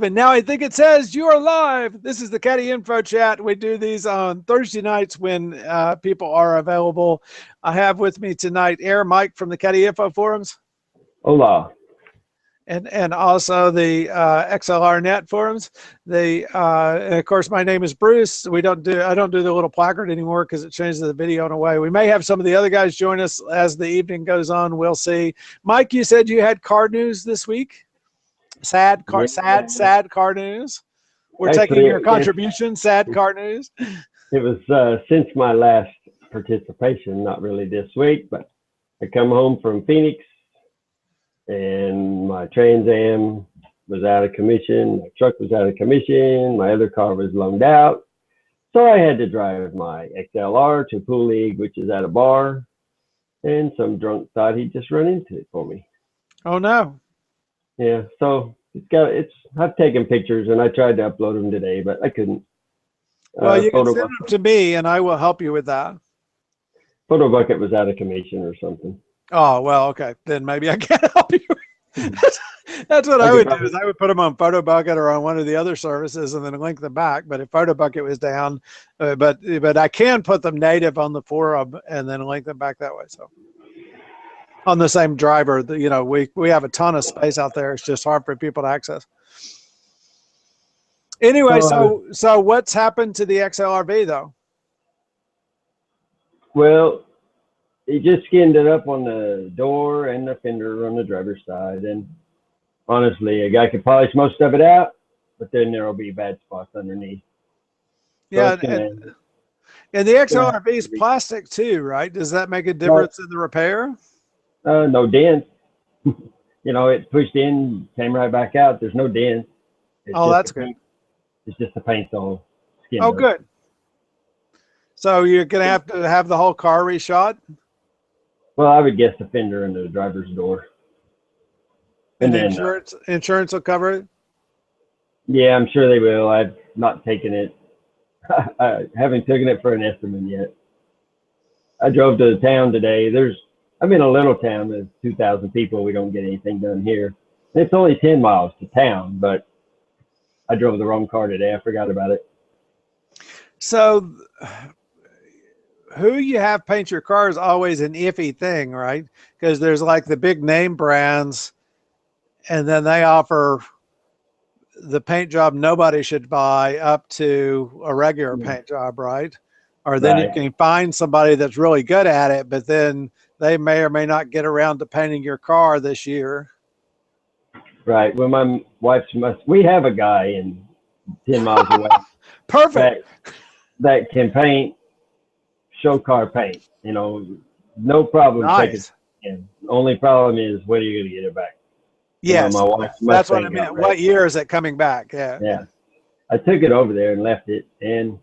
And now I think it says you are live. This is the Caddy Info Chat. We do these on Thursday nights when people are available. I have with me tonight Mike from the Caddy Info forums. Hola. And also the XLR Net forums. And of course, my name is Bruce. I don't do the little placard anymore because it changes the video in a way. We may have some of the other guys join us as the evening goes on. We'll see. Mike, you said you had car news this week. Sad car news. We're taking your contribution. Sad car news. It was since my last participation, not really this week, but I come home from Phoenix and my Trans Am was out of commission. My truck was out of commission. My other car was loaned out. So I had to drive my XLR to Pool League, which is at a bar. And some drunk thought he'd just run into it for me. Oh, no. Yeah, so I've taken pictures and I tried to upload them today, but I couldn't. Well, you can send them to me and I will help you with that. Photo bucket was out of commission or something. Oh, well, okay. Then maybe I can't help you. That's what I would do, is I would put them on Photo Bucket or on one of the other services and then link them back. But if Photo Bucket was down, but I can put them native on the forum and then link them back that way. So on the same driver, we have a ton of space out there. It's just hard for people to access. Anyway, so what's happened to the XLRV though? Well, he just skinned it up on the door and the fender on the driver's side. And honestly, a guy could polish most of it out, but then there will be bad spots underneath. Yeah, and the XLRV is plastic too, right? Does that make a difference in the repair? No dents. It pushed in, came right back out. There's no dents. That's good. It's just the paint's all skinned up. Good. So you're going to have the whole car reshot? Well, I would guess the fender and the driver's door. And then insurance will cover it? Yeah, I'm sure they will. I've not taken it. I haven't taken it for an estimate yet. I drove to the town today. I'm in a little town. There's 2,000 people. We don't get anything done here. And it's only 10 miles to town, but I drove the wrong car today. I forgot about it. So who you have paint your car is always an iffy thing, right? Because there's like the big name brands and then they offer the paint job nobody should buy up to a regular paint job, right? Or then you can find somebody that's really good at it, but then they may or may not get around to painting your car this year. Right. Well, my wife's we have a guy in 10 miles away. Perfect. That can paint show car paint, no problem. Nice. The only problem is when are you going to get it back? Yes, that's what I meant. What year is it coming back? Yeah. I took it over there and left it, and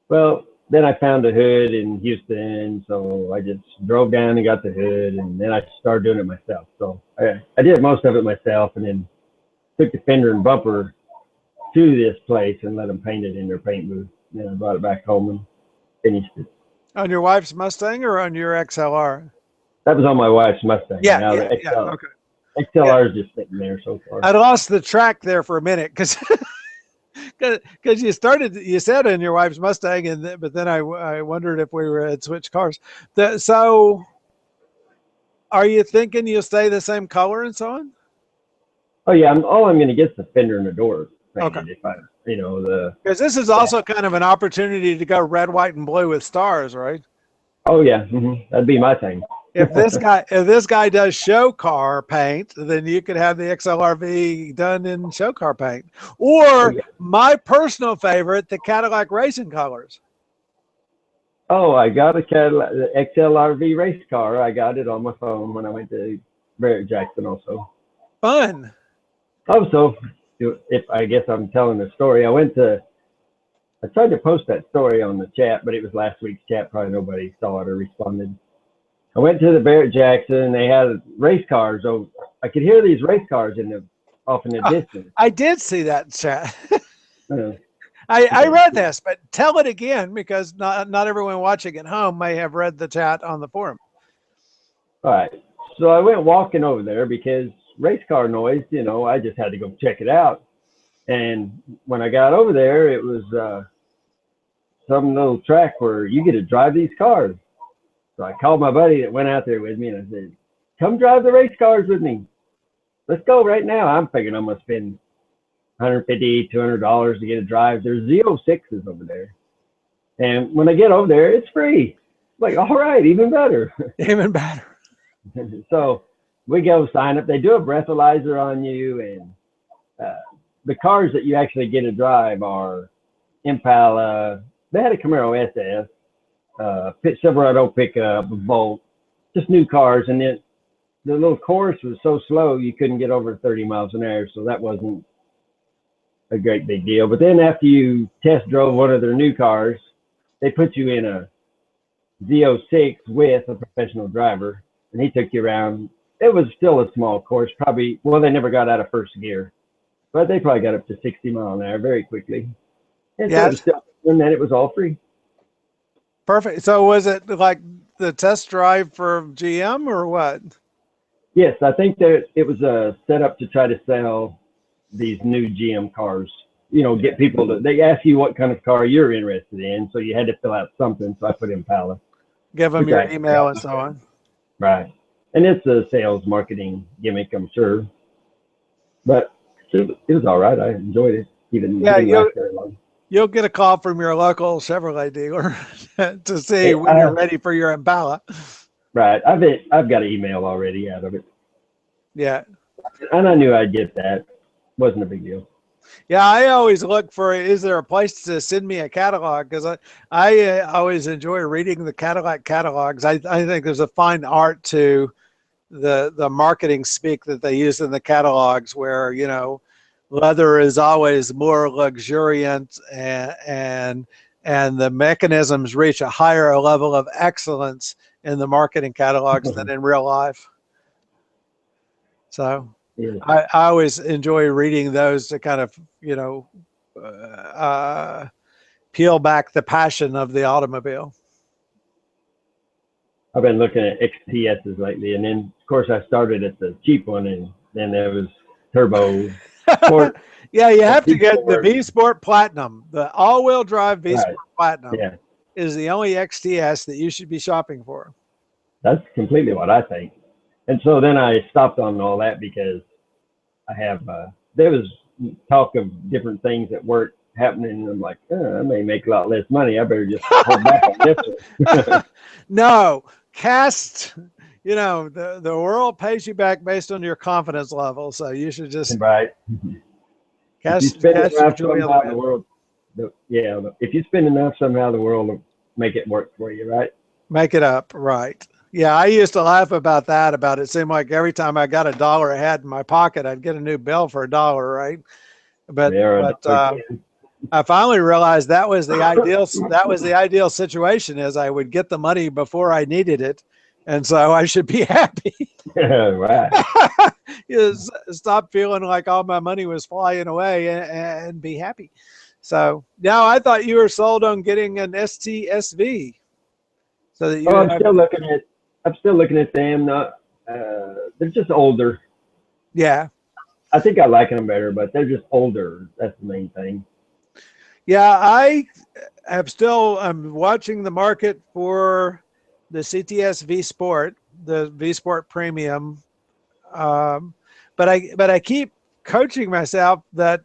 well, then I found a hood in Houston, so I just drove down and got the hood, and then I started doing it myself. So I did most of it myself, and then took the fender and bumper to this place and let them paint it in their paint booth. Then I brought it back home and finished it. On your wife's Mustang or on your XLR? That was on my wife's Mustang. Okay. XLR is just sitting there so far. I lost the track there for a minute because you said in your wife's Mustang, but then I wondered if we had switched cars. So are you thinking you'll stay the same color and so on? Oh yeah, all I'm going to get is the fender and the door painted. Okay. If I, because this is also kind of an opportunity to go red, white, and blue with stars, right? Oh yeah, that'd be my thing. If this guy does show car paint, then you could have the XLRV done in show car paint, or my personal favorite, the Cadillac racing colors. Oh, I got a Cadillac XLRV race car. I got it on my phone when I went to Barrett Jackson. Also, fun. Oh, so if I guess I'm telling the story, I tried to post that story on the chat, but it was last week's chat. Probably nobody saw it or responded. I went to the Barrett Jackson and they had race cars. So I could hear these race cars off in the distance. I did see that chat. I read this, but tell it again because not everyone watching at home may have read the chat on the forum. All right. So I went walking over there because race car noise, I just had to go check it out. And when I got over there, it was some little track where you get to drive these cars. So I called my buddy that went out there with me, and I said, "Come drive the race cars with me. Let's go right now." I'm figuring I'm gonna spend $150, $200 to get a drive. There's Z06s over there, and when I get over there, it's free. Like, all right, even better. Even better. So we go sign up. They do a breathalyzer on you, and the cars that you actually get to drive are Impala. They had a Camaro SS, Silverado pickup, Volt, just new cars. And then the little course was so slow you couldn't get over 30 miles an hour, so that wasn't a great big deal. But then after you test drove one of their new cars, they put you in a Z06 with a professional driver, and he took you around. It was still a small course, probably. Well, they never got out of first gear, but they probably got up to 60 miles an hour very quickly. And so it was still, and then it was all free. Perfect. So was it like the test drive for GM or what? Yes, I think that it was a setup to try to sell these new GM cars. You know, get people to, they ask you what kind of car you're interested in, so you had to fill out something. So I put Impala. Give them your email and so on. Right. And it's a sales marketing gimmick, I'm sure. But it was all right. I enjoyed it. Even you'll get a call from your local Chevrolet dealer to see when you're ready for your Impala. Right. I've got an email already out of it. Yeah. And I knew I'd get that. Wasn't a big deal. Yeah, I always look for, is there a place to send me a catalog? Because I always enjoy reading the Cadillac catalogs. I think there's a fine art to the marketing speak that they use in the catalogs, where, you know, leather is always more luxuriant, and the mechanisms reach a higher level of excellence in the marketing catalogs than in real life. So yeah. I always enjoy reading those to kind of, you know, peel back the passion of the automobile. I've been looking at XTSs lately, and then of course I started at the cheap one, and then there was turbo sport. Yeah, you have to get the V Sport Platinum. The all-wheel drive V Sport Platinum is the only XTS that you should be shopping for. That's completely what I think. And so then I stopped on all that because I have there was talk of different things at work happening, and I'm like, I may make a lot less money. I better just hold back on this one. No, you know, the world pays you back based on your confidence level, so you should just if you spend enough somehow, the world, if you spend enough somehow, the world will make it work for you, right? Make it up, right? Yeah, I used to laugh about that. It seemed like every time I got $1 ahead in my pocket, I'd get a new bill for $1, right? But I finally realized that was the ideal. That was the ideal situation, is I would get the money before I needed it, and so I should be happy. Right. Stop feeling like all my money was flying away and be happy. So now I thought you were sold on getting an STSV. So that you I'm still looking at them. They're just older. Yeah. I think I like them better, but they're just older. That's the main thing. Yeah, I'm watching the market for the CTS V Sport, the V Sport Premium. But I keep coaching myself that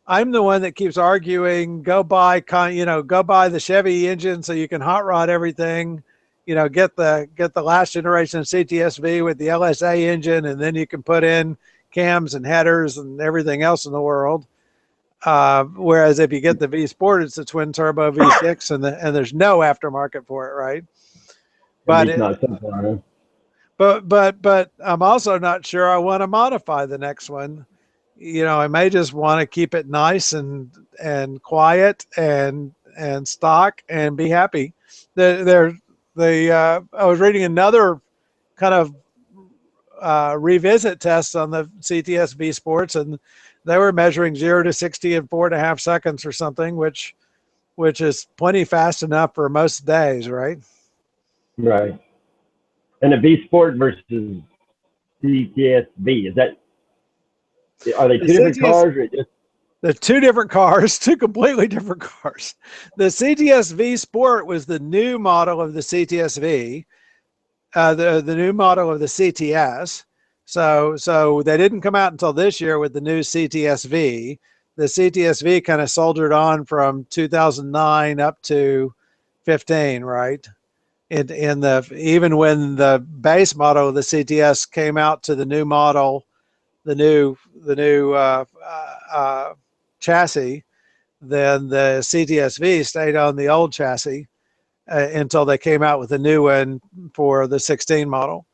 I'm the one that keeps arguing, go buy the Chevy engine so you can hot rod everything. You know, get the last generation CTSV with the LSA engine, and then you can put in cams and headers and everything else in the world. Whereas if you get the V Sport, it's a twin turbo V6, and there's no aftermarket for it, right? But I'm also not sure I want to modify the next one. You know, I may just want to keep it nice and quiet and stock and be happy. I was reading another kind of revisit test on the CTS V Sports, and they were measuring 0 to 60 in 4.5 seconds or something, which is plenty fast enough for most days, right? Right. And a V Sport versus CTSV, are they two different cars? Or just They're two different cars, two completely different cars. The CTS V Sport was the new model of the CTS V, the new model of the CTS. So they didn't come out until this year with the new CTS V. The CTS V kind of soldiered on from 2009 up to 15, right? In the even when the base model of the CTS came out to the new model, the new chassis, then the CTS-V stayed on the old chassis until they came out with a new one for the 16 model.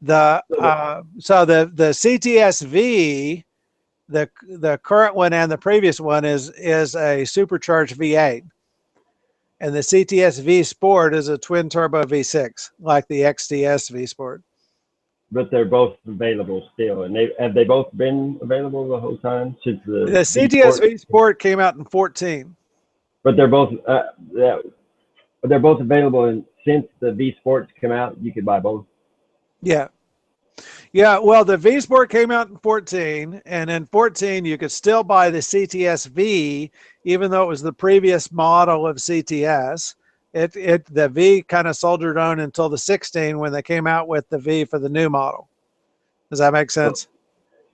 So the CTS-V, the current one and the previous one is a supercharged V8, and the CTS-V Sport is a twin turbo V6, like the XTS V Sport. But they're both available still, and they both been available the whole time since the CTS V Sport came out in 14. But they're both available, and since the V Sports came out, you could buy both. Yeah. Yeah, well, the V Sport came out in 14, and in 14 you could still buy the CTS V, even though it was the previous model of CTS. The V kind of soldiered on until the 16 when they came out with the V for the new model. Does that make sense?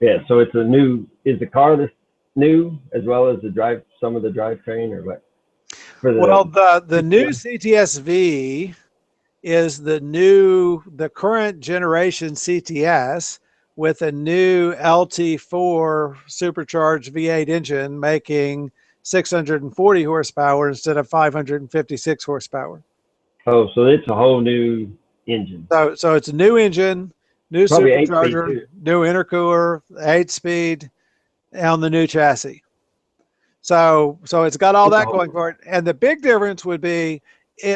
Yeah, so it's is the car this new as well as some of the drivetrain, or what? Well, the new CTS V is the current generation CTS with a new LT4 supercharged V8 engine making 640 horsepower instead of 556 horsepower. Oh, so it's a whole new engine. So it's a new engine, new Probably supercharger, new intercooler, 8-speed, on the new chassis. So it's got all that going for it. And the big difference would be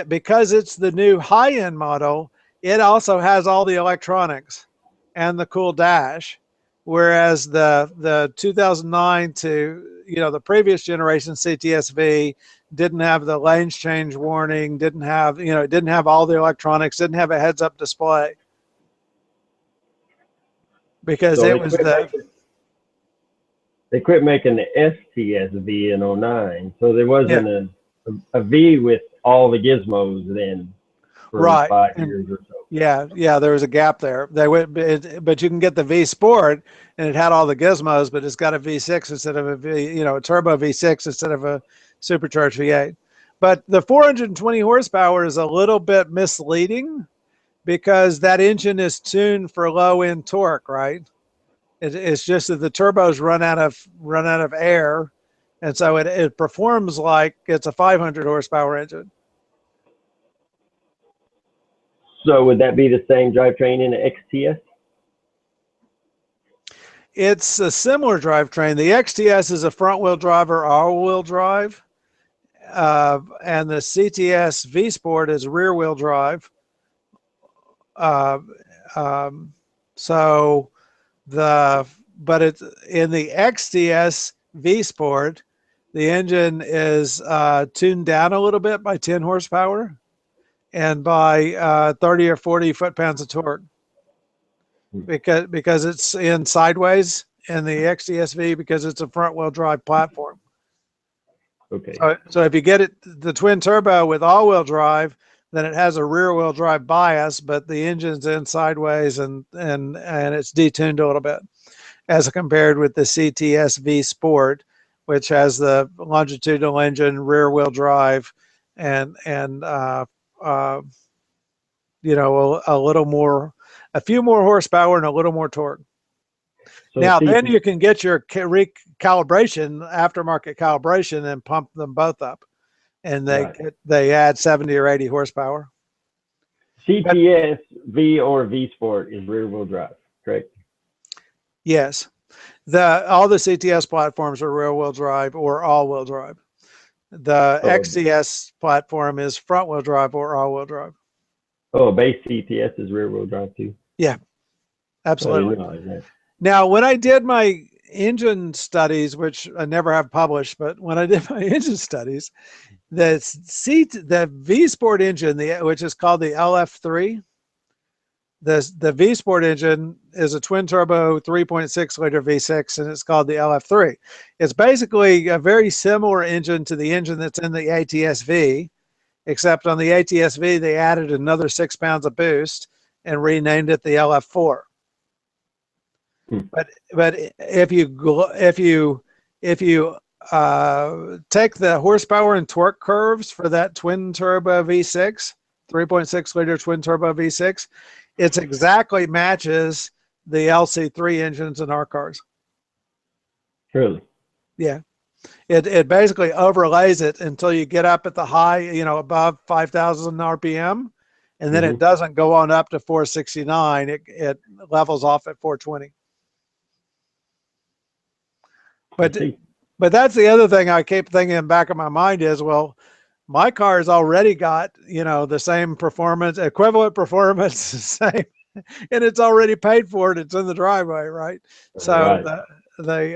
because it's the new high-end model, it also has all the electronics and the cool dash, whereas the 2009 to the previous generation CTS-V didn't have the lanes change warning, didn't have it didn't have all the electronics, didn't have a heads-up display, because it was they quit making the STS-V in 09, so there wasn't a V with all the gizmos then for right 5 years or so. Yeah, there was a gap there. They went, but you can get the V Sport, and it had all the gizmos, but it's got a V6 instead of a turbo V6 instead of a supercharged V8. But the 420 horsepower is a little bit misleading because that engine is tuned for low end torque, right? It's just that the turbos run out of air, and so it performs like it's a 500 horsepower engine. So would that be the same drivetrain in the XTS? It's a similar drivetrain. The XTS is a front-wheel drive or all-wheel drive, and the CTS V Sport is rear-wheel drive. But it's in the XTS V Sport, the engine is tuned down a little bit by 10 horsepower and by 30 or 40 foot-pounds of torque, because it's in sideways in the XTS-V, because it's a front-wheel drive platform. Okay. So if you get the twin turbo with all-wheel drive, then it has a rear-wheel drive bias, but the engine's in sideways and it's detuned a little bit, as compared with the CTS-V Sport, which has the longitudinal engine, rear-wheel drive, and a little more, a few more horsepower and a little more torque. So now, then you can get your recalibration, aftermarket calibration, and pump them both up, and they add 70 or 80 horsepower. CTS V or V Sport is rear-wheel drive, correct? Yes, all the CTS platforms are rear-wheel drive or all-wheel drive. The XTS platform is front-wheel drive or all-wheel drive. Oh, base CTS is rear-wheel drive too? Yeah, absolutely. Now, when I did my engine studies, which I never have published, but when I did my engine studies, the V Sport engine, which is called the LF3, The V Sport engine is a twin turbo 3.6 liter V6, and it's called the LF3. It's basically a very similar engine to the engine that's in the ATS-V, except on the ATS-V they added another 6 pounds of boost and renamed it the LF4. But if you take the horsepower and torque curves for that twin turbo V6, 3.6 liter twin turbo V6, it exactly matches the LC3 engines in our cars. Really? Yeah. It basically overlays it until you get up at the high, above 5,000 RPM, and then it doesn't go on up to 469. It levels off at 420. But that's the other thing I keep thinking in the back of my mind is, well, my car has already got, the same performance, equivalent performance, same, and it's already paid for it. It's in the driveway, right? So they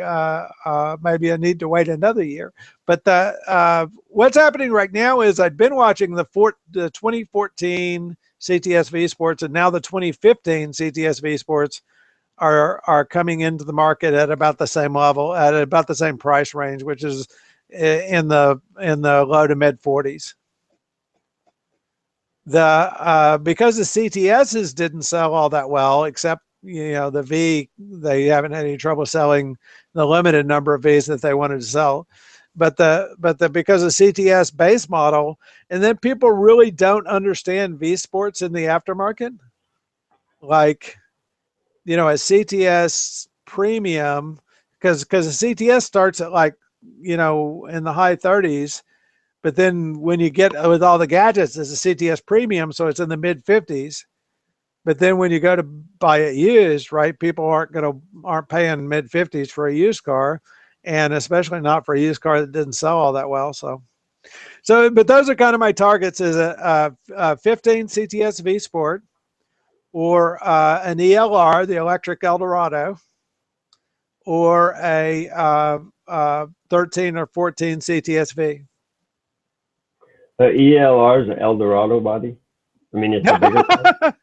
maybe I need to wait another year. But what's happening right now is I've been watching the 2014 CTS V Sports, and now the 2015 CTS V Sports are coming into the market at about the same level, at about the same price range, which is in the low to mid 40s. Because the CTSs didn't sell all that well, except the V, they haven't had any trouble selling the limited number of Vs that they wanted to sell. But because of CTS base model, and then people really don't understand V Sports in the aftermarket, like a CTS premium, because the CTS starts at like in the high 30s, but then when you get with all the gadgets, it's a CTS premium, so it's in the mid 50s. But then when you go to buy it used, right, people aren't paying mid 50s for a used car, and especially not for a used car that didn't sell all that well. So but those are kind of my targets: is a 15 CTS V Sport, or an ELR, the electric Eldorado, or a 13 or 14 CTS-V. The ELR is an Eldorado body. I mean, it's a bigger car.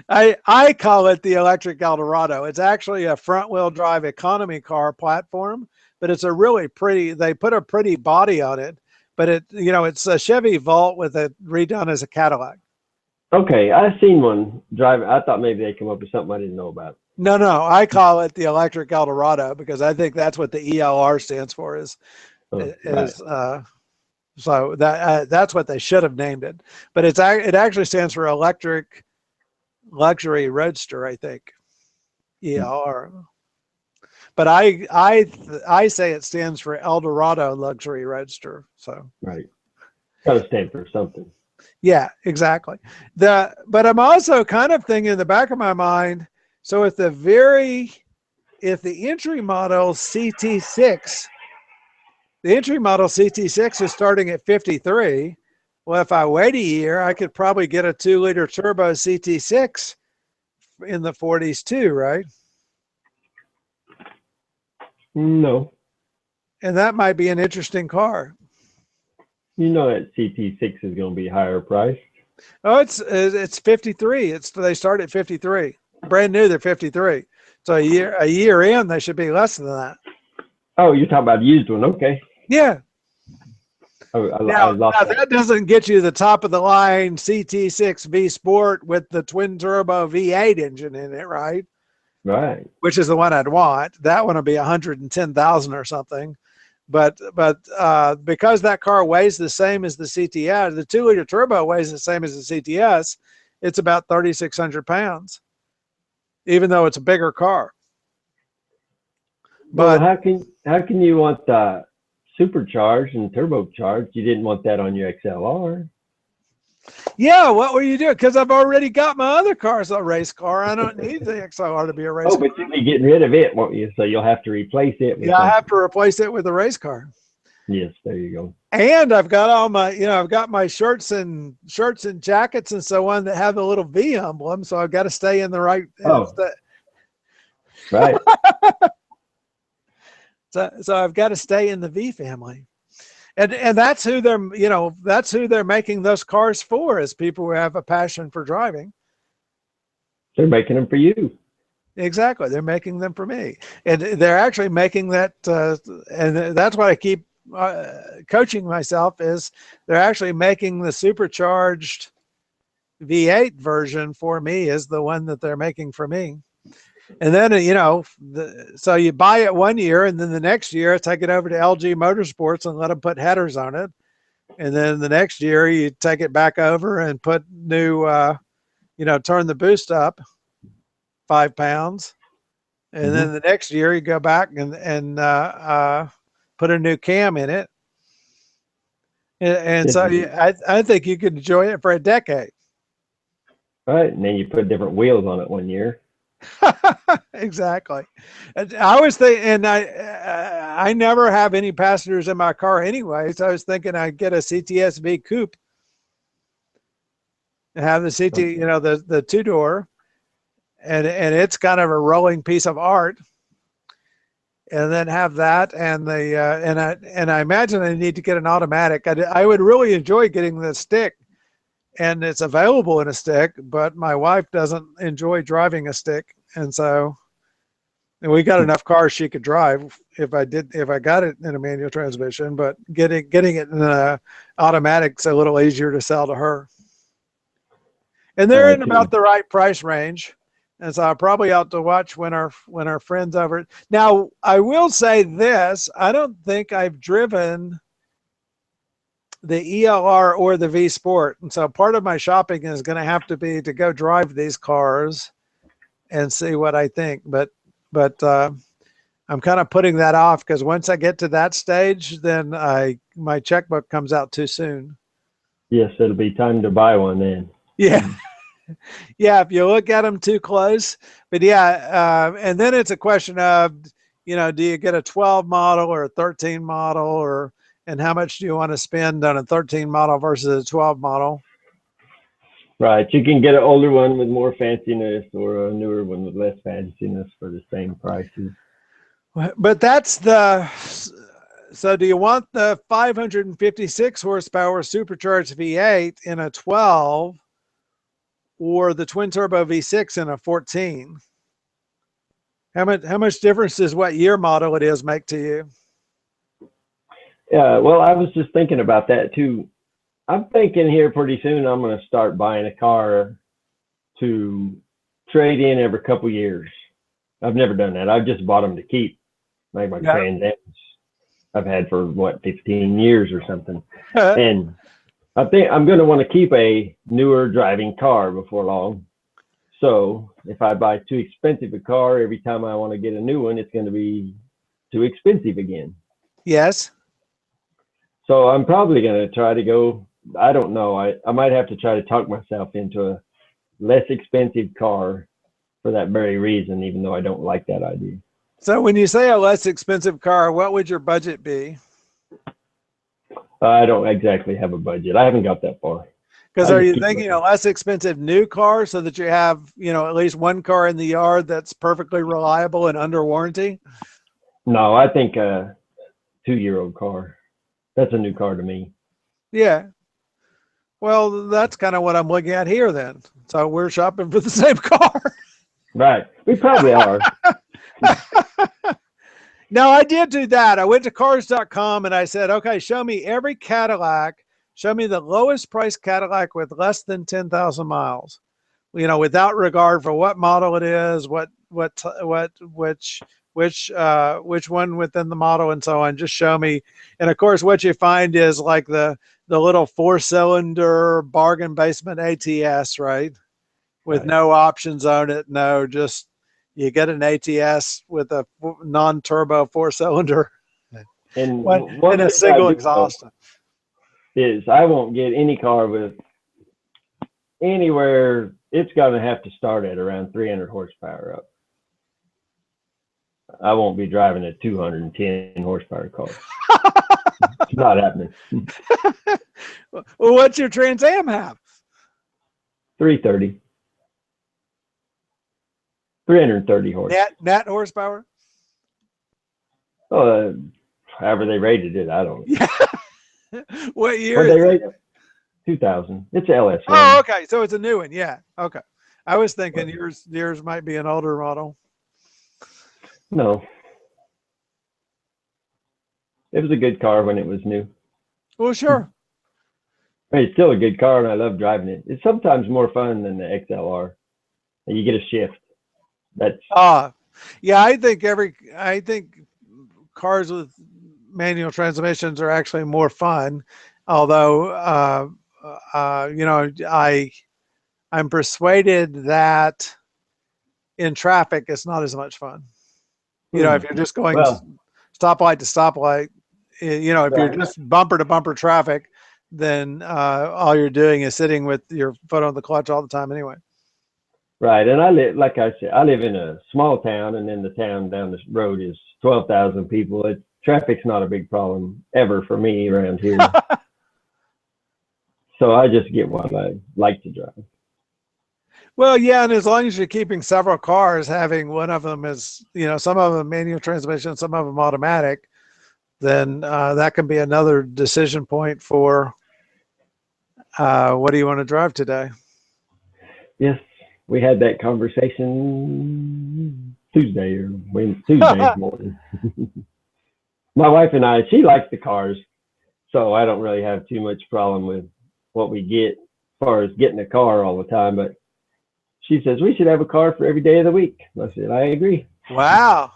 I call it the electric Eldorado. It's actually a front-wheel drive economy car platform, but it's a really pretty. They put a pretty body on it, but it's a Chevy Volt with it redone as a Cadillac. Okay, I've seen one driving. I thought maybe they come up with something I didn't know about. No, I call it the electric Eldorado because I think that's what the ELR stands for. So that's what they should have named it. But it actually stands for Electric Luxury Roadster, I think. ELR. But I say it stands for Eldorado Luxury Roadster. So right, got to stand for something. Yeah, exactly. But I'm also kind of thinking in the back of my mind, so if the entry model CT6, is starting at 53, well, if I wait a year, I could probably get a 2-liter turbo CT6 in the 40s too, right? No. And that might be an interesting car. That CT6 is going to be higher priced. Oh, it's 53. They start at 53. Brand new, they're 53. So a year in, they should be less than that. Oh, you're talking about a used one, okay? Yeah. Oh, now that doesn't get you the top of the line CT6 V Sport with the twin turbo V8 engine in it, right? Right. Which is the one I'd want. That one will be 110,000 or something. But because that car weighs the same as the CTS, the 2-liter turbo weighs the same as the CTS, it's about 3,600 pounds, even though it's a bigger car. But how can you want the supercharged and turbocharged? You didn't want that on your XLR. Yeah, what were you doing? Because I've already got my other car as a race car. I don't need the XLR to be a race car. Oh, but you'll be getting rid of it, won't you? So you'll have to replace it with I have to replace it with a race car. Yes, there you go. And I've got all my, I've got my shirts and jackets and so on that have the little V emblem. So I've got to stay in the right. Right. So I've got to stay in the V family. And that's who they're making those cars for, is people who have a passion for driving. They're making them for you. Exactly. They're making them for me. And they're actually making that, and that's what I keep coaching myself is they're actually making the supercharged V8 version for me is the one that they're making for me. And then, so you buy it 1 year and then the next year take it over to LG Motorsports and let them put headers on it. And then the next year you take it back over and put new, turn the boost up 5 pounds. And then the next year you go back and put a new cam in it. And so I think you could enjoy it for a decade. Right. And then you put different wheels on it 1 year. Exactly. I was thinking, and I never have any passengers in my car anyway. So I was thinking I'd get a CTSV coupe and have the the 2-door, and it's kind of a rolling piece of art. And then have that, and I imagine I need to get an automatic. I would really enjoy getting the stick, and it's available in a stick, but my wife doesn't enjoy driving a stick, and so we got enough cars she could drive if I got it in a manual transmission. But getting it in a automatic's a little easier to sell to her, and they're in about the right price range. And so I probably ought to watch when our friends over. Now, I will say this. I don't think I've driven the ELR or the V Sport. And so part of my shopping is going to have to be to go drive these cars and see what I think. But I'm kind of putting that off because once I get to that stage, then my checkbook comes out too soon. Yes, it'll be time to buy one then. Yeah. Yeah, if you look at them too close. But yeah, and then it's a question of, do you get a 12 model or a 13 model, and how much do you want to spend on a 13 model versus a 12 model? Right. You can get an older one with more fanciness or a newer one with less fanciness for the same prices. But so do you want the 556 horsepower supercharged V8 in a 12? Or the twin turbo V6 in a 14? How much difference does what year model it is make to you? Yeah, well, I was just thinking about that too. I'm thinking here pretty soon I'm going to start buying a car to trade in every couple years. I've never done that. I've just bought them to keep, like my Trans Ams I've had for 15 years or something. And I think I'm going to want to keep a newer driving car before long. So if I buy too expensive a car, every time I want to get a new one, it's going to be too expensive again. Yes. So I'm probably going to try to go, I don't know. I might have to try to talk myself into a less expensive car for that very reason, even though I don't like that idea. So when you say a less expensive car, what would your budget be? I don't exactly have a budget. I haven't got that far. Because are you thinking a less expensive new car so that you have, at least one car in the yard that's perfectly reliable and under warranty? No, I think a 2-year-old car. That's a new car to me. Yeah. Well, that's kind of what I'm looking at here then. So we're shopping for the same car. Right. We probably are. No, I did do that. I went to cars.com and I said, okay, show me every Cadillac. Show me the lowest price Cadillac with less than 10,000 miles, without regard for what model it is, which one within the model and so on. Just show me. And of course, what you find is like the little 4-cylinder bargain basement ATS, right? With no options on it. No, just you get an ATS with a non-turbo 4-cylinder and a single exhaust. Is I won't get any car with anywhere. It's going to have to start at around 300 horsepower up. I won't be driving a 210 horsepower car. It's not happening. Well, what's your Trans Am have? 330. 330 horsepower. Net horsepower? However they rated it, I don't know. Yeah. What year? They rated 2000. It's LS1. Oh, okay. So it's a new one. Yeah. Okay. I was thinking yours might be an older model. No, it was a good car when it was new. Well, sure. I mean, it's still a good car, and I love driving it. It's sometimes more fun than the XLR. You get a shift. That's Yeah, I think cars with manual transmissions are actually more fun. Although, you know, I'm persuaded that in traffic it's not as much fun. You know, if you're just going well, stoplight to stoplight, you know, if you're right, just bumper to bumper traffic, then all you're doing is sitting with your foot on the clutch all the time anyway. right. And I live, like I said, I live in a small town, and then the town down the road is 12,000 people. Traffic's not a big problem ever for me around here. So I just get what I like to drive. Well, yeah, and as long as you're keeping several cars, having one of them is, you know, some of them manual transmission, some of them automatic, then that can be another decision point for what do you want to drive today? Yes, we had that conversation Tuesday Tuesday morning. My wife and I, she likes the cars, so I don't really have too much problem with what we get as far as getting a car all the time. But she says we should have a car for every day of the week. I said I agree. Wow.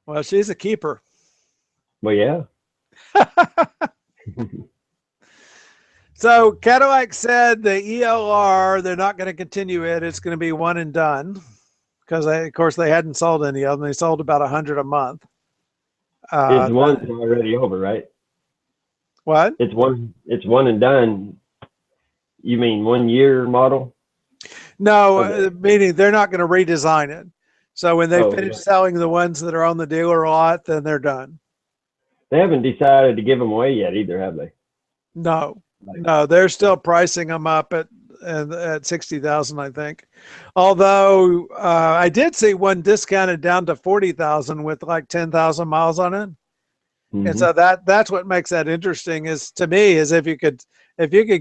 Well, she's a keeper. Well, yeah. So Cadillac said the ELR, they're not going to continue it. It's going to be one and done because, of course, they hadn't sold any of them. They sold about 100 a month. It's one's already over, right? What? It's one and done. You mean 1 year model? No, Okay. meaning they're not going to redesign it. So when they finish Yeah. selling the ones that are on the dealer lot, then they're done. They haven't decided to give them away yet either, have they? No, Like, no, they're still pricing them up at 60,000, I think. Although I did see one discounted down to 40,000 with like 10,000 miles on it. And so that's what makes that interesting is to me is if you could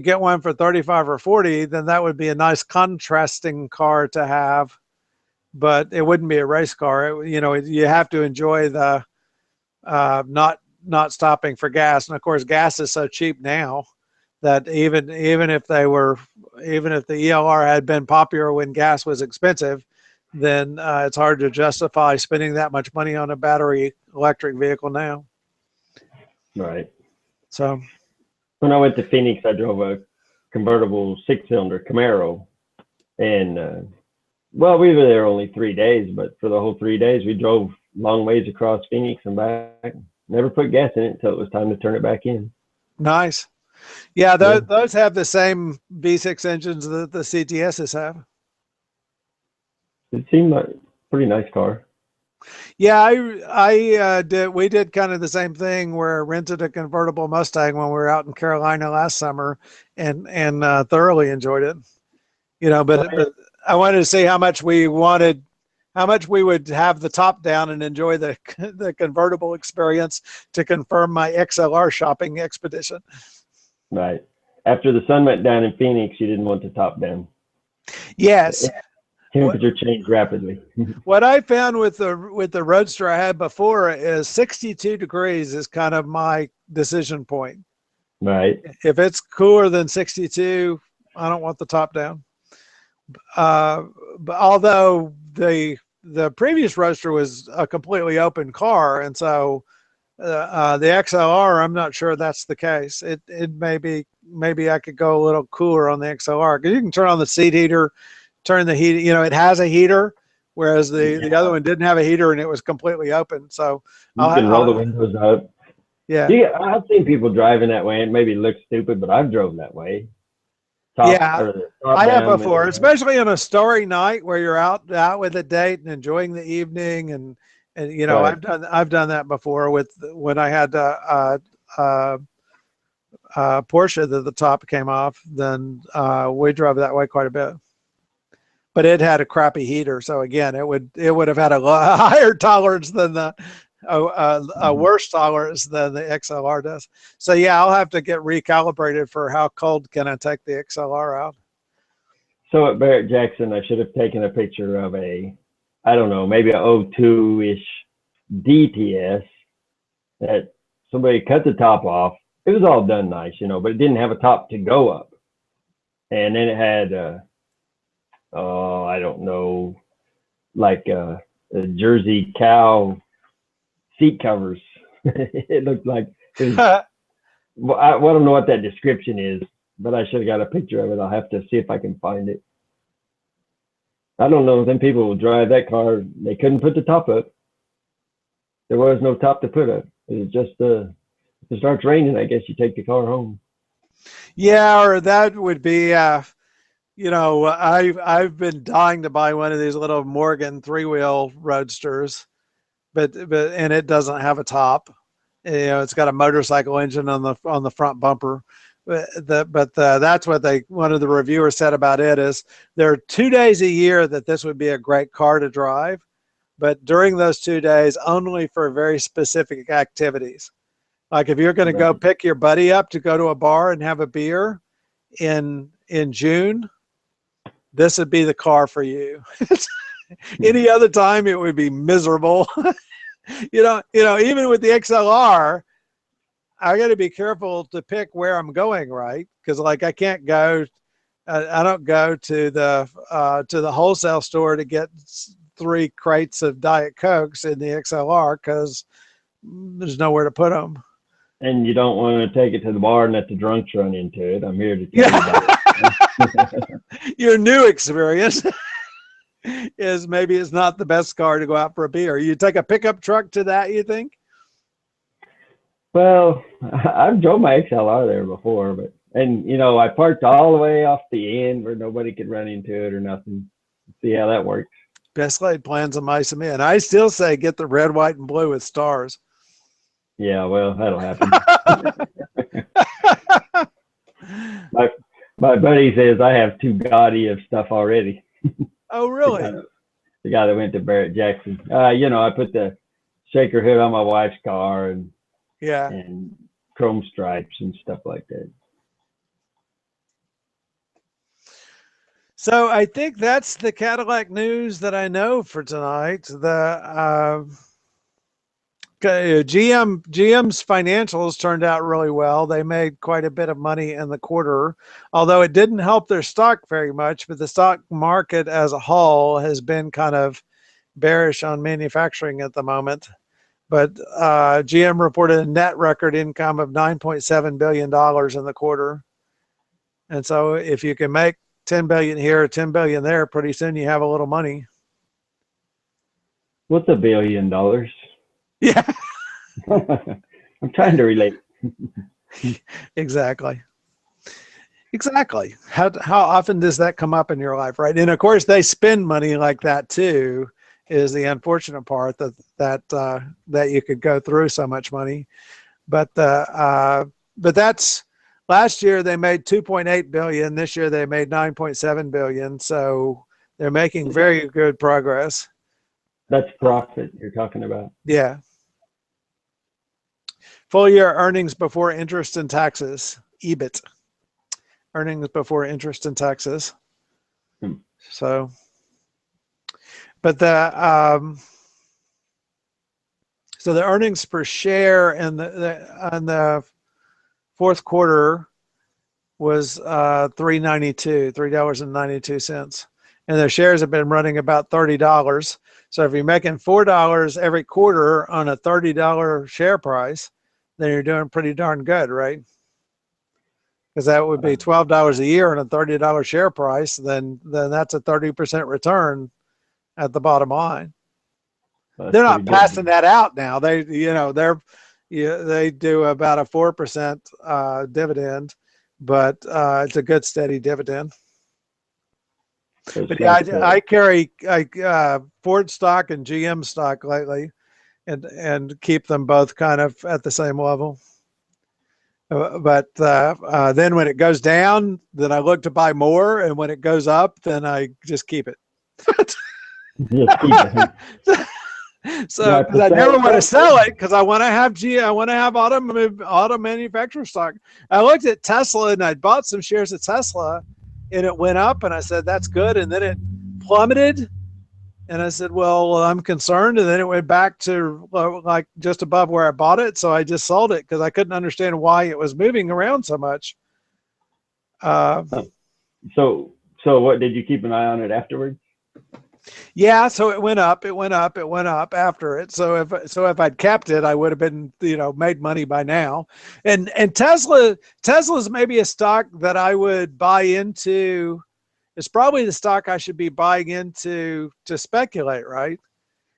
get one for 35 or 40, then that would be a nice contrasting car to have, but it wouldn't be a race car. You know, you have to enjoy the not stopping for gas. And of course, gas is so cheap now that even if the ELR had been popular when gas was expensive, then it's hard to justify spending that much money on a battery electric vehicle now. right. So When I went to Phoenix, I drove a convertible 6-cylinder Camaro, and well, we were there only 3 days, but for the whole 3 days, we drove long ways across Phoenix and back. Never put gas in it until it was time to turn it back in. nice. Yeah, those have the same V6 engines that the CTSs have. It seemed like a pretty nice car. Yeah, I did. We did kind of the same thing where I rented a convertible Mustang when we were out in Carolina last summer, and thoroughly enjoyed it. You know, but I wanted to see how much we would have the top down and enjoy the convertible experience to confirm my XLR shopping expedition. Right. After the sun went down in Phoenix, you didn't want the top down. Yes. Temperature changed rapidly. What I found with the Roadster I had before is 62 degrees is kind of my decision point. Right. If it's cooler than 62, I don't want the top down. But although the previous Roadster was a completely open car, and so the XLR, I'm not sure that's the case. It maybe I could go a little cooler on the XLR because you can turn on the seat heater, turn the heat. You know, it has a heater, whereas the other one didn't have a heater and it was completely open. So you can roll the windows up. Yeah. I've seen people driving that way. It maybe looks stupid, but I've drove that way. I have before, especially on a starry night where you're out with a date and enjoying the evening, and you know, right. I've done that before with when I had Porsche that the top came off. Then we drove that way quite a bit, but it had a crappy heater, so again, it would have had a higher tolerance than a worse tolerance than the XLR does. So yeah, I'll have to get recalibrated for how cold can I take the XLR out. So at Barrett Jackson, I should have taken a picture of a, I don't know, maybe a '02-ish DTS that somebody cut the top off. It was all done nice, but it didn't have a top to go up. And then it had, I don't know, like a Jersey cow seat covers. It looked like it was, well, I don't know what that description is, but I should have got a picture of it. I'll have to see if I can find it. I don't know. Then people will drive that car. They couldn't put the top up. There was no top to put up. It was just if it starts raining, I guess you take the car home. Yeah, or that would be, I've been dying to buy one of these little Morgan 3-wheel roadsters, but and it doesn't have a top. It's got a motorcycle engine on the front bumper. That's what one of the reviewers said about it is there are 2 days a year that this would be a great car to drive, but during those 2 days, only for very specific activities. Like if you're going to go pick your buddy up to go to a bar and have a beer in June, this would be the car for you. Any other time, it would be miserable. Even with the XLR, I got to be careful to pick where I'm going, right? Because like I can't go, I don't go to the wholesale store to get 3 crates of Diet Cokes in the XLR because there's nowhere to put them. And you don't want to take it to the bar and let the drunks run into it. I'm here to tell you about it. Your new experience is maybe it's not the best car to go out for a beer. You take a pickup truck to that, you think? Well, I've drove my XLR there before, I parked all the way off the end where nobody could run into it or nothing. See how that works. Best laid plans of mice and men. I still say get the red, white, and blue with stars. Yeah, well, that'll happen. my buddy says I have too gaudy of stuff already. Oh, really? The guy that went to Barrett Jackson. I put the shaker hood on my wife's car and chrome stripes and stuff like that. So I think that's the Cadillac news that I know for tonight. The GM's financials turned out really well. They made quite a bit of money in the quarter, although it didn't help their stock very much. But the stock market as a whole has been kind of bearish on manufacturing at the moment. But GM reported a net record income of $9.7 billion in the quarter. And so if you can make 10 billion here, 10 billion there, pretty soon you have a little money. What's $1 billion? Yeah. I'm trying to relate. Exactly. How often does that come up in your life, right? And of course, they spend money like that too. Is the unfortunate part that you could go through so much money, but that's last year they made 2.8 billion. This year they made 9.7 billion. So they're making very good progress. That's profit you're talking about. Yeah. Full year earnings before interest and taxes, EBIT. Earnings before interest and taxes. So, but the earnings per share in the fourth quarter was $3.92, and their shares have been running about $30. So if you're making $4 every quarter on a $30 share price, then you're doing pretty darn good, right? Because that would be $12 a year on a $30 share price. Then that's a 30% return at the bottom line. They're not passing that out now. They do about a 4% dividend, but it's a good steady dividend. But yeah, I carry Ford stock and GM stock lately, and keep them both kind of at the same level. But then when it goes down, then I look to buy more, and when it goes up, then I just keep it. So because I never want to sell it, because I want to have auto manufacturer stock. I looked at Tesla and I bought some shares of Tesla and it went up, and I said, that's good. And then it plummeted. And I said, well, I'm concerned. And then it went back to like just above where I bought it. So I just sold it because I couldn't understand why it was moving around so much. So what, did you keep an eye on it afterwards? Yeah, so it went up, it went up, it went up after it. So if I'd kept it, I would have been, made money by now. And Tesla's maybe a stock that I would buy into. It's probably the stock I should be buying into to speculate, right?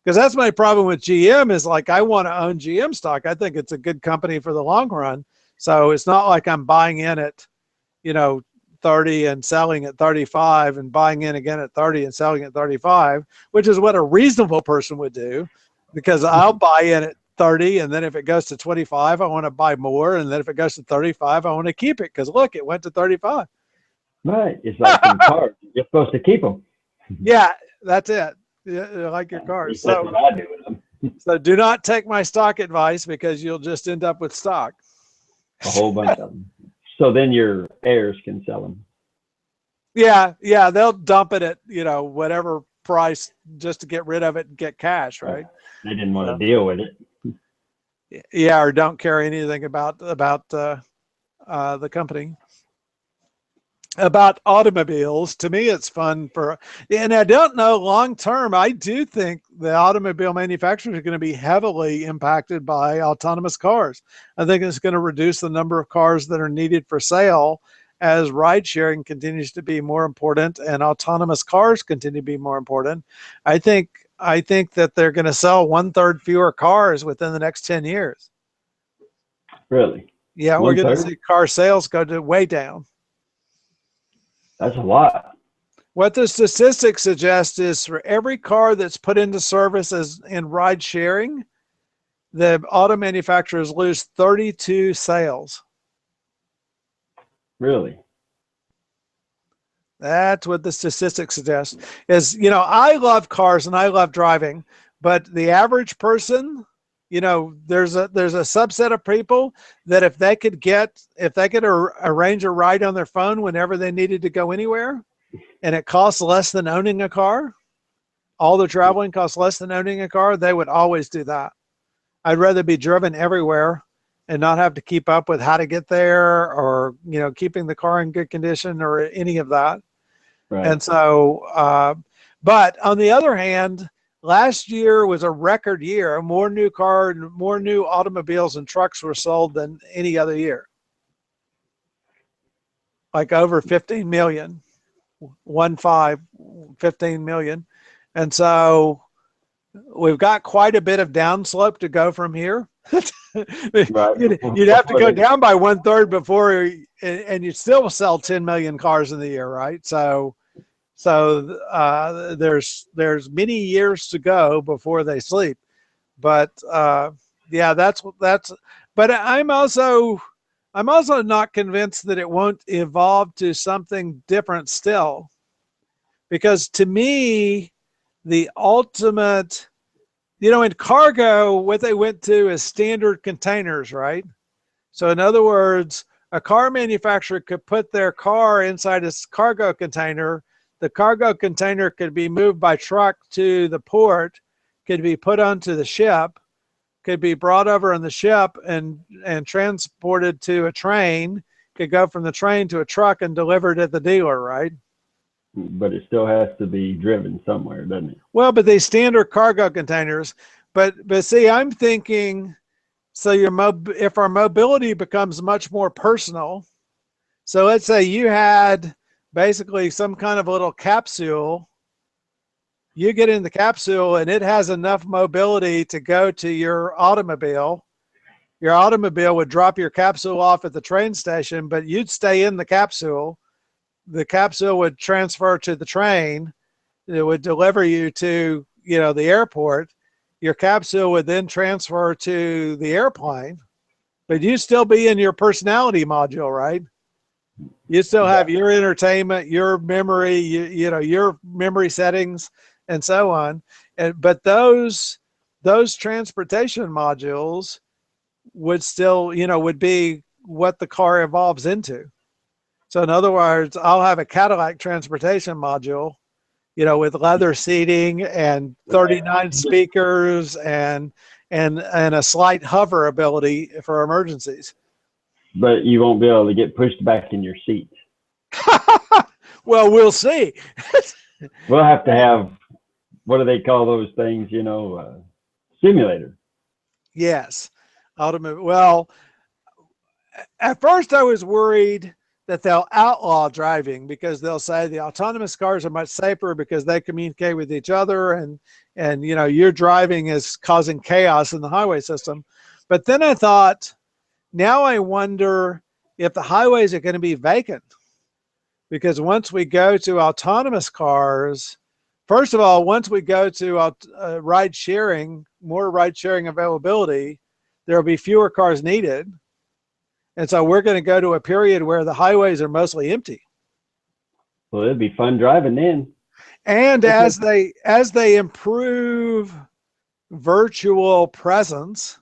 Because that's my problem with GM is like I want to own GM stock. I think it's a good company for the long run. So it's not like I'm buying in at, 30 and selling at 35 and buying in again at 30 and selling at 35, which is what a reasonable person would do, because I'll buy in at 30, and then if it goes to 25, I want to buy more, and then if it goes to 35, I want to keep it because look, it went to 35. Right. It's like some cars. You're supposed to keep them. Yeah, that's it. Yeah, like your cars. That's what I do with them. So do not take my stock advice because you'll just end up with stock. A whole bunch of them. So then your heirs can sell them. Yeah, they'll dump it at whatever price just to get rid of it and get cash, right? They didn't want to deal with it. Yeah, or don't care anything about the company. About automobiles, to me, it's fun and I don't know long term. I do think the automobile manufacturers are going to be heavily impacted by autonomous cars. I think it's going to reduce the number of cars that are needed for sale as ride sharing continues to be more important and autonomous cars continue to be more important. I think that they're going to sell 1/3 fewer cars within the next 10 years. Really? Yeah, we're going to see car sales go way down. That's a lot. What the statistics suggest is for every car that's put into service as in ride sharing, the auto manufacturers lose 32 sales. Really? That's what the statistics suggest. Is, I love cars and I love driving, but the average person, there's a subset of people that if they could arrange a ride on their phone whenever they needed to go anywhere, and it costs less than owning a car, all the traveling costs less than owning a car, they would always do that. I'd rather be driven everywhere and not have to keep up with how to get there or, keeping the car in good condition or any of that. Right. And so, but on the other hand, last year was a record year. More new automobiles and trucks were sold than any other year. Like over 15 million, 15 million. And so we've got quite a bit of downslope to go from here. Right. You'd have to go down by 1/3 before, and you'd still sell 10 million cars in the year, right? So there's many years to go before they sleep. But yeah, that's. But I'm also not convinced that it won't evolve to something different still, because to me, the ultimate, in cargo, what they went to is standard containers, right? So in other words, a car manufacturer could put their car inside a cargo container. The cargo container could be moved by truck to the port, could be put onto the ship, could be brought over on the ship and transported to a train, could go from the train to a truck and delivered at the dealer, right? But it still has to be driven somewhere, doesn't it? Well, but they standard cargo containers. But see, I'm thinking, so if our mobility becomes much more personal, so let's say you had basically some kind of a little capsule, you get in the capsule and it has enough mobility to go to your automobile. Your automobile would drop your capsule off at the train station, but you'd stay in the capsule. The capsule would transfer to the train. It would deliver you to, the airport. Your capsule would then transfer to the airplane, but you'd still be in your personality module, right? You still have your entertainment, your memory, your memory settings, and so on. But those transportation modules would still, would be what the car evolves into. So in other words, I'll have a Cadillac transportation module, you know, with leather seating and 39 speakers and a slight hover ability for emergencies. But you won't be able to get pushed back in your seat. Well, we'll see. We'll have to have, what do they call those things, you know, simulator. Yes. Automotive. Well, at first I was worried that they'll outlaw driving because they'll say the autonomous cars are much safer because they communicate with each other and you know, your driving is causing chaos in the highway system. But then I thought, now I wonder if the highways are going to be vacant, because once we go to autonomous cars, first of all, once we go to ride sharing, more ride sharing availability, there will be fewer cars needed. And so we're going to go to a period where the highways are mostly empty. Well, it'll be fun driving then. And as they improve virtual presence,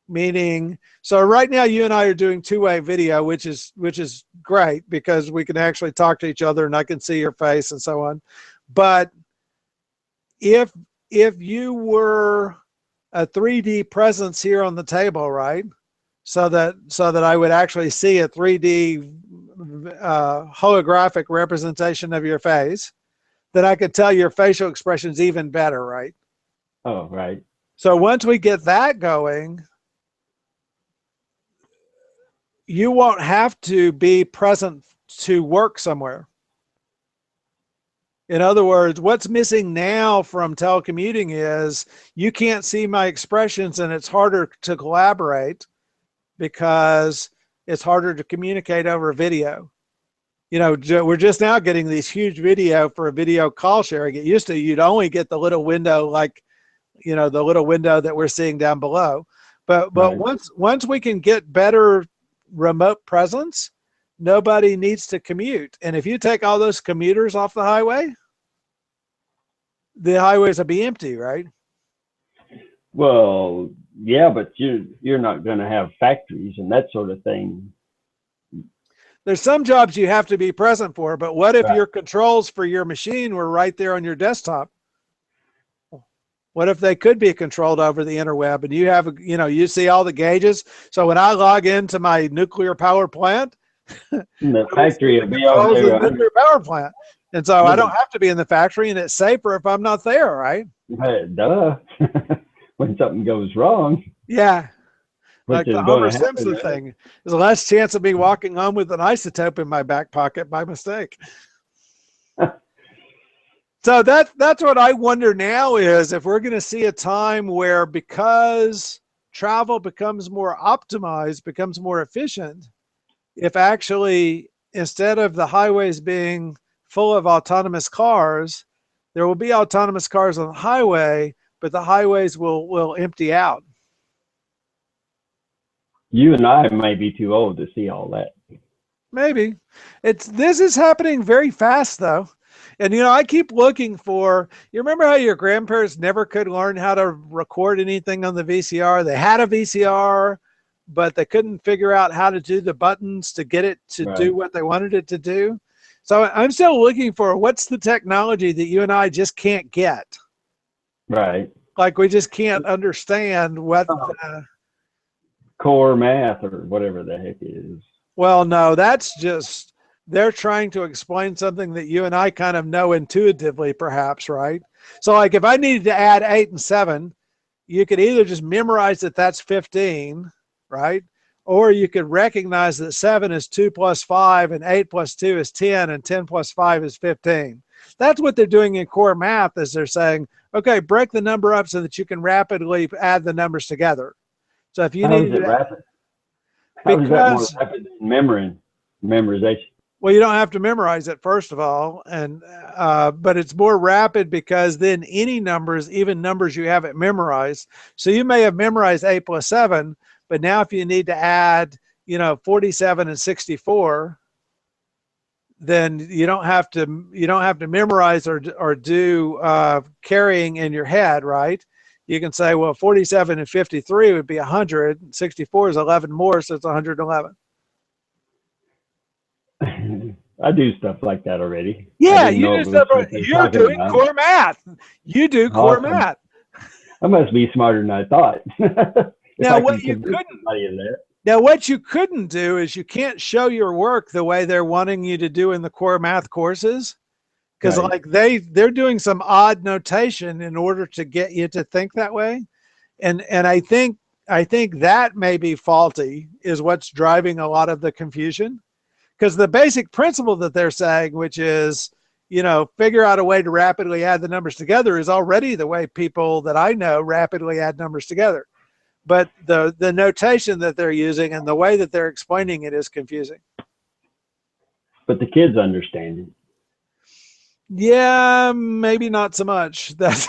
meaning, so right now you and I are doing two-way video, which is great because we can actually talk to each other and I can see your face and so on. But if you were a 3D presence here on the table, right? So that I would actually see a 3D holographic representation of your face, then I could tell your facial expressions even better, right? Oh, right. So once we get that going, you won't have to be present to work somewhere. In other words, what's missing now from telecommuting is you can't see my expressions and it's harder to collaborate because it's harder to communicate over video. You know, we're just now getting these huge video for a video call sharing. It used to, you'd only get the little window, like, you know, the little window that we're seeing down below. But Right. once we can get better remote presence, nobody needs to commute. And if you take all those commuters off the highways will be empty, right? Well, yeah, but you're not going to have factories and that sort of thing. There's some jobs you have to be present for, but what if Right. your controls for your machine were right there on your desktop? What if they could be controlled over the interweb and you have, you know, you see all the gauges. So when I log into my nuclear power plant, The factory will be over controls the there. nuclear power plant. And so I don't have to be in the factory and it's safer if I'm not there, right? Duh. When something goes wrong. Yeah. Which Like the is going Homer to happen. Simpson thing. There's less chance of me walking home with an isotope in my back pocket by mistake. So that's what I wonder now is if we're going to see a time where, because travel becomes more optimized, becomes more efficient, if actually instead of the highways being full of autonomous cars, there will be autonomous cars on the highway, but the highways will empty out. You and I may be too old to see all that. Maybe. This is happening very fast though. And you know, I keep looking for, you remember how your grandparents never could learn how to record anything on the VCR? They had a VCR, but they couldn't figure out how to do the buttons to get it to do what they wanted it to do. So I'm still looking for what's the technology that you and I just can't get. Right. Like we just can't understand what core math or whatever the heck it is. Well, no, that's just, they're trying to explain something that you and I kind of know intuitively, perhaps, right? So like if I needed to add 8 and 7, you could either just memorize that that's 15, right? Or you could recognize that 7 is 2 plus 5 and 8 plus 2 is 10 and 10 plus 5 is 15. That's what they're doing in core math, is they're saying, okay, break the number up so that you can rapidly add the numbers together. So if you How need is it to, rapid? How is that more rapid than memorization? well, you don't have to memorize it, first of all, and but it's more rapid because then any numbers, even numbers you haven't memorized. So you may have memorized 8 plus 7, but now if you need to add, you know, 47 and 64, then you don't have to memorize or do carrying in your head, right? You can say, well, 47 and 53 would be 100. 64 is 11 more, so it's 111. I do stuff like that already. I Yeah, didn't you know do it was stuff. what they're You're talking doing about. core math. You do core Awesome. math. I must be smarter than I thought. If Now, I what can you convince couldn't somebody of that. Now, what you couldn't do is you can't show your work the way they're wanting you to do in the core math courses, because Right. like they're doing some odd notation in order to get you to think that way, and I think that may be faulty, is what's driving a lot of the confusion, because the basic principle that they're saying, which is, figure out a way to rapidly add the numbers together, is already the way people that I know rapidly add numbers together. But the notation that they're using and the way that they're explaining it is confusing. But the kids understand it. Yeah, maybe not so much. That's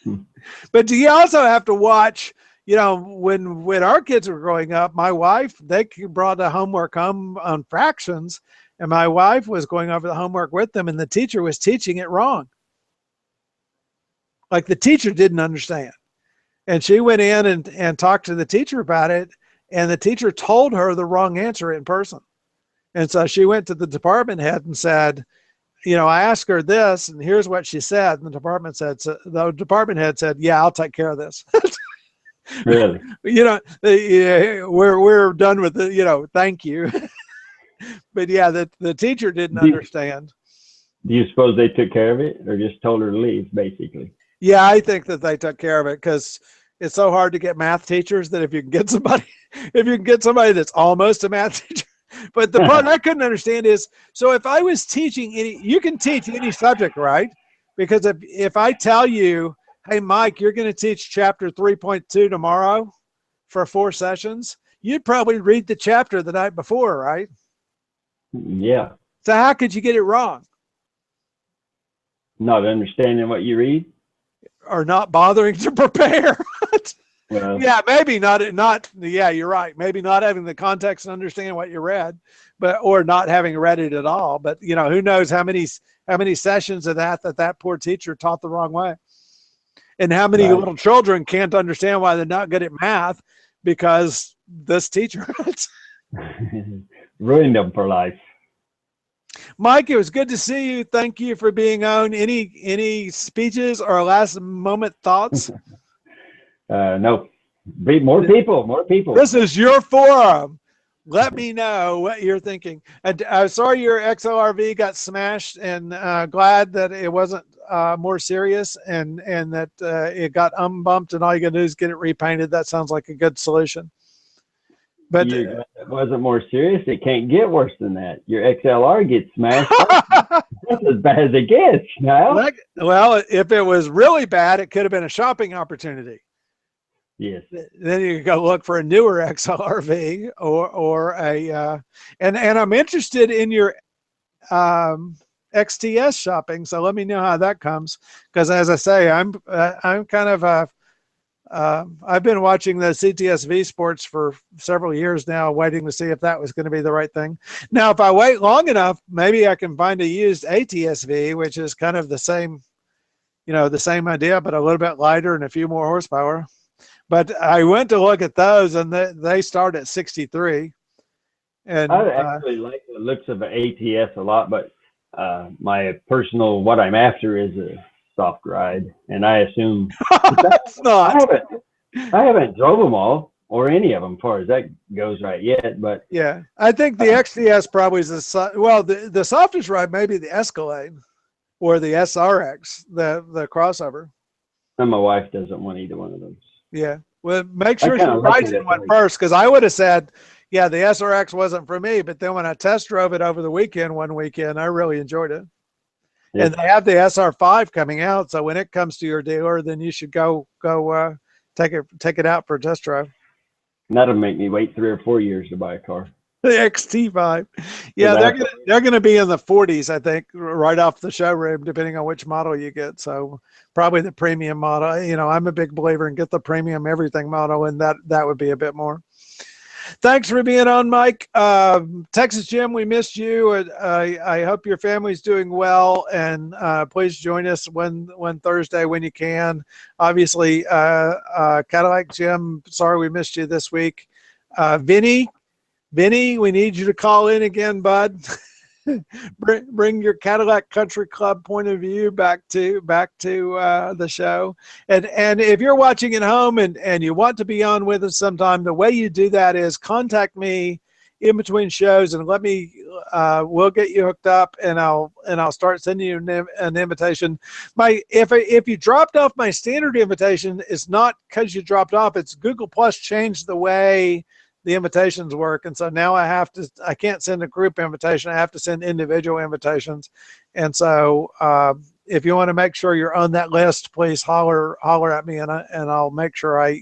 Hmm. But you also have to watch, when our kids were growing up, my wife, they brought the homework home on fractions, and my wife was going over the homework with them, and the teacher was teaching it wrong. Like the teacher didn't understand. And she went in and talked to the teacher about it, and the teacher told her the wrong answer in person. And so she went to the department head and said, I asked her this, and here's what she said. And the department head said, yeah, I'll take care of this. Really? We're done with it. Thank you. But yeah, the teacher didn't understand. Do you suppose they took care of it, or just told her to leave, basically? Yeah, I think that they took care of it, because it's so hard to get math teachers that if you can get somebody that's almost a math teacher. But the part I couldn't understand is, so if I was teaching you can teach any subject, right? Because if I tell you, hey, Mike, you're going to teach chapter 3.2 tomorrow for 4 sessions, you'd probably read the chapter the night before, right? Yeah. So how could you get it wrong? Not understanding what you read? Or not bothering to prepare? Well, Yeah, maybe not. Yeah, you're right. Maybe not having the context and understanding what you read, or not having read it at all. But who knows how many sessions of that poor teacher taught the wrong way, and how many right. little children can't understand why they're not good at math because this teacher. Ruined them for life. Mike, it was good to see you. Thank you for being on. Any speeches or last moment thoughts? No. More people. This is your forum. Let me know what you're thinking. I'm sorry your XLRV got smashed, and glad that it wasn't more serious, and that it got unbumped, and all you gotta do is get it repainted. That sounds like a good solution. But It wasn't more serious. It can't get worse than that. Your XLR gets smashed. That's as bad as it gets now. well, if it was really bad, it could have been a shopping opportunity. Yes. Then you go look for a newer XLRV or a and I'm interested in your XTS shopping. So let me know how that comes, because as I say, I'm kind of I've been watching the CTSV sports for several years now, waiting to see if that was going to be the right thing. Now, if I wait long enough, maybe I can find a used ATSV, which is kind of the same idea, but a little bit lighter and a few more horsepower. But I went to look at those, and they start at 63. And I actually like the looks of an ATS a lot, but my personal, what I'm after is a soft ride, and I assume that's not. I haven't drove them all or any of them, as far as that goes, right yet. But yeah, I think the XTS probably is the softest ride, maybe the Escalade or the SRX, the crossover. and my wife doesn't want either one of those. Yeah, well, make sure she kinda rides like in one it. first, because I would have said, yeah, the SRX wasn't for me. But then when I test drove it over the weekend, one weekend, I really enjoyed it. Yes. And they have the SR5 coming out, so when it comes to your dealer, then you should go take it out for a test drive. That'll make me wait 3 or 4 years to buy a car. The XT5, yeah, they're gonna be in the 40s, I think, right off the showroom, depending on which model you get. So probably the premium model. I'm a big believer in get the premium everything model, and that would be a bit more. Thanks for being on, Mike. Texas Jim, we missed you. I hope your family's doing well, and please join us one Thursday when you can. Obviously, Cadillac Jim, sorry we missed you this week. Vinny, we need you to call in again, bud. bring your Cadillac Country Club point of view back to the show. And if you're watching at home and you want to be on with us sometime, the way you do that is contact me in between shows and let me we'll get you hooked up, and I'll start sending you an invitation. If you dropped off my standard invitation, it's not because you dropped off, it's Google Plus changed the way the invitations work, and so now I can't send a group invitation, I have to send individual invitations. And so if you want to make sure you're on that list, please holler at me, and I'll make sure I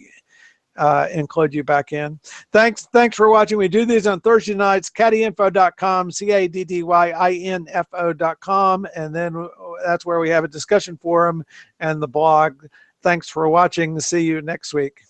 include you back in. Thanks for watching. We do these on Thursday nights. CaddyInfo.com, CaddyInfo.com, and then that's where we have a discussion forum and the blog. Thanks for watching. See you next week.